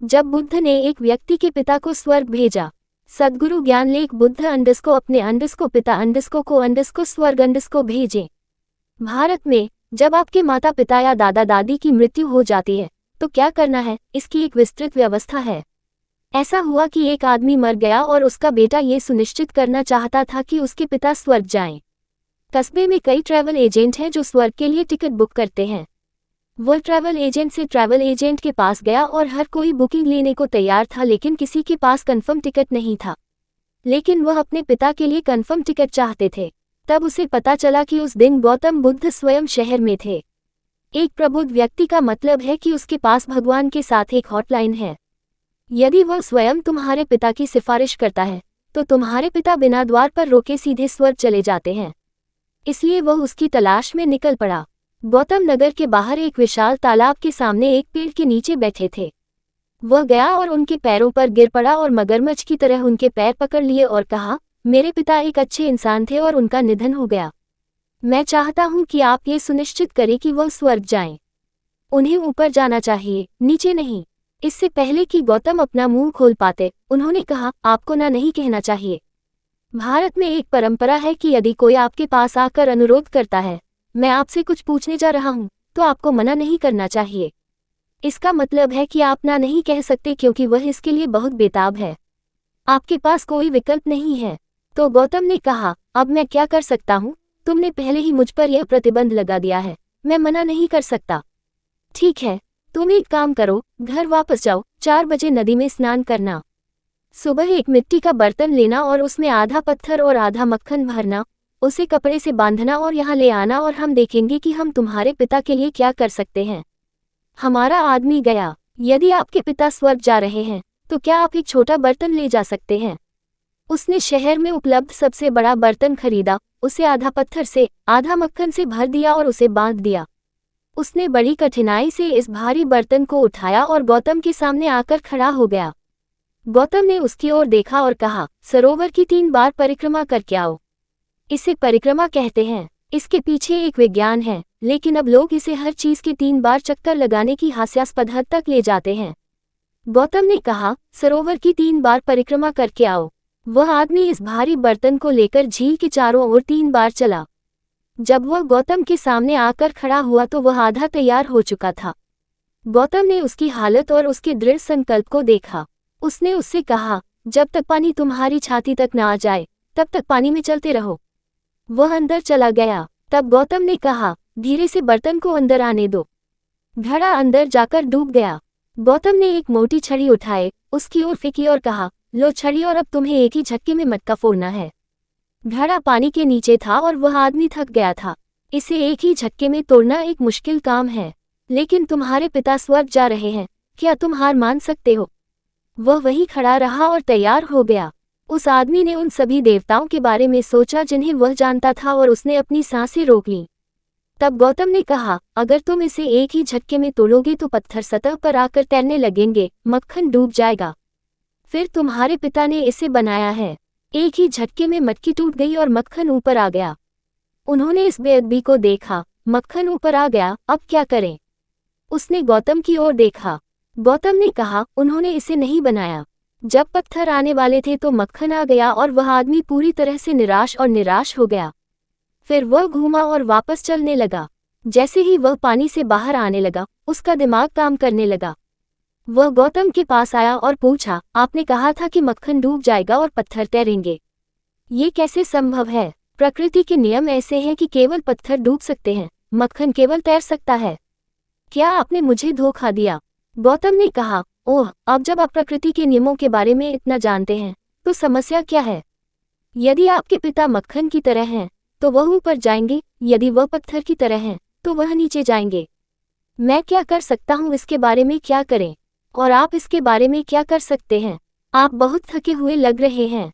जब बुद्ध ने एक व्यक्ति के पिता को स्वर्ग भेजा। सद्गुरु ज्ञानलेख बुद्ध अंडस्को अपने अंडस्को पिता अंडस्को को अंडस्को स्वर्ग अंडस्को भेजे। भारत में जब आपके माता पिता या दादा दादी की मृत्यु हो जाती है तो क्या करना है, इसकी एक विस्तृत व्यवस्था है। ऐसा हुआ कि एक आदमी मर गया और उसका बेटा ये सुनिश्चित करना चाहता था कि उसके पिता स्वर्ग जाएं। कस्बे में कई ट्रैवल एजेंट हैं जो स्वर्ग के लिए टिकट बुक करते हैं। वो ट्रैवल एजेंट से ट्रैवल एजेंट के पास गया और हर कोई बुकिंग लेने को तैयार था, लेकिन किसी के पास कंफर्म टिकट नहीं था। लेकिन वह अपने पिता के लिए कंफर्म टिकट चाहते थे। तब उसे पता चला कि उस दिन गौतम बुद्ध स्वयं शहर में थे। एक प्रबुद्ध व्यक्ति का मतलब है कि उसके पास भगवान के साथ एक हॉटलाइन है। यदि वह स्वयं तुम्हारे पिता की सिफारिश करता है तो तुम्हारे पिता बिना द्वार पर रोके सीधे स्वर्ग चले जाते हैं। इसलिए वह उसकी तलाश में निकल पड़ा। गौतम नगर के बाहर एक विशाल तालाब के सामने एक पेड़ के नीचे बैठे थे। वह गया और उनके पैरों पर गिर पड़ा और मगरमच्छ की तरह उनके पैर पकड़ लिए और कहा, मेरे पिता एक अच्छे इंसान थे और उनका निधन हो गया। मैं चाहता हूं कि आप ये सुनिश्चित करें कि वह स्वर्ग जाएं। उन्हें ऊपर जाना चाहिए, नीचे नहीं। इससे पहले कि गौतम अपना मुंह खोल पाते, उन्होंने कहा, आपको ना नहीं कहना चाहिए। भारत में एक परंपरा है कि यदि कोई आपके पास आकर अनुरोध करता है, मैं आपसे कुछ पूछने जा रहा हूं, तो आपको मना नहीं करना चाहिए। इसका मतलब है कि आप ना नहीं कह सकते क्योंकि वह इसके लिए बहुत बेताब है। आपके पास कोई विकल्प नहीं है। तो गौतम ने कहा, अब मैं क्या कर सकता हूं? तुमने पहले ही मुझ पर यह प्रतिबंध लगा दिया है, मैं मना नहीं कर सकता। ठीक है, तुम एक काम करो, घर वापस जाओ, 4 बजे नदी में स्नान करना। सुबह एक मिट्टी का बर्तन लेना और उसमें आधा पत्थर और आधा मक्खन भरना, उसे कपड़े से बांधना और यहाँ ले आना और हम देखेंगे कि हम तुम्हारे पिता के लिए क्या कर सकते हैं। हमारा आदमी गया। यदि आपके पिता स्वर्ग जा रहे हैं तो क्या आप एक छोटा बर्तन ले जा सकते हैं? उसने शहर में उपलब्ध सबसे बड़ा बर्तन खरीदा, उसे आधा पत्थर से आधा मक्खन से भर दिया और उसे बांध दिया। उसने बड़ी कठिनाई से इस भारी बर्तन को उठाया और गौतम के सामने आकर खड़ा हो गया। गौतम ने उसकी ओर देखा और कहा, सरोवर की 3 बार परिक्रमा करके आओ। इसे परिक्रमा कहते हैं। इसके पीछे एक विज्ञान है, लेकिन अब लोग इसे हर चीज के 3 बार चक्कर लगाने की हास्यास्पद हद तक ले जाते हैं। गौतम ने कहा, सरोवर की 3 बार परिक्रमा करके आओ। वह आदमी इस भारी बर्तन को लेकर झील के चारों ओर 3 बार चला। जब वह गौतम के सामने आकर खड़ा हुआ तो वह आधा तैयार हो चुका था। गौतम ने उसकी हालत और उसके दृढ़ संकल्प को देखा। उसने उससे कहा, जब तक पानी तुम्हारी छाती तक न आ जाए तब तक पानी में चलते रहो। वह अंदर चला गया। तब गौतम ने कहा, धीरे से बर्तन को अंदर आने दो। घड़ा अंदर जाकर डूब गया। गौतम ने एक मोटी छड़ी उठाए, उसकी ओर फेंकी और कहा, लो छड़ी और अब तुम्हें एक ही झटके में मटका फोड़ना है। घड़ा पानी के नीचे था और वह आदमी थक गया था। इसे एक ही झटके में तोड़ना एक मुश्किल काम है, लेकिन तुम्हारे पिता स्वर्ग जा रहे हैं, क्या तुम हार मान सकते हो? वह वहीं खड़ा रहा और तैयार हो गया। उस आदमी ने उन सभी देवताओं के बारे में सोचा जिन्हें वह जानता था और उसने अपनी सांसें रोक लीं। तब गौतम ने कहा, अगर तुम इसे एक ही झटके में तोड़ोगे तो पत्थर सतह पर आकर तैरने लगेंगे, मक्खन डूब जाएगा। फिर तुम्हारे पिता ने इसे बनाया है। एक ही झटके में मटकी टूट गई और मक्खन ऊपर आ गया। उन्होंने इस बेअदबी को देखा, मक्खन ऊपर आ गया, अब क्या करें? उसने गौतम की ओर देखा। गौतम ने कहा, उन्होंने इसे नहीं बनाया। जब पत्थर आने वाले थे तो मक्खन आ गया और वह आदमी पूरी तरह से निराश हो गया। फिर वह घूमा और वापस चलने लगा। जैसे ही वह पानी से बाहर आने लगा, उसका दिमाग काम करने लगा। वह गौतम के पास आया और पूछा, आपने कहा था कि मक्खन डूब जाएगा और पत्थर तैरेंगे। ये कैसे संभव है? प्रकृति के नियम ऐसे हैं कि केवल पत्थर डूब सकते हैं, मक्खन केवल तैर सकता है। क्या आपने मुझे धोखा दिया? गौतम ने कहा, ओह, अब जब आप प्रकृति के नियमों के बारे में इतना जानते हैं तो समस्या क्या है? यदि आपके पिता मक्खन की तरह हैं तो वह ऊपर जाएंगे, यदि वह पत्थर की तरह हैं तो वह नीचे जाएंगे। मैं क्या कर सकता हूँ इसके बारे में क्या करें? और आप इसके बारे में क्या कर सकते हैं? आप बहुत थके हुए लग रहे हैं।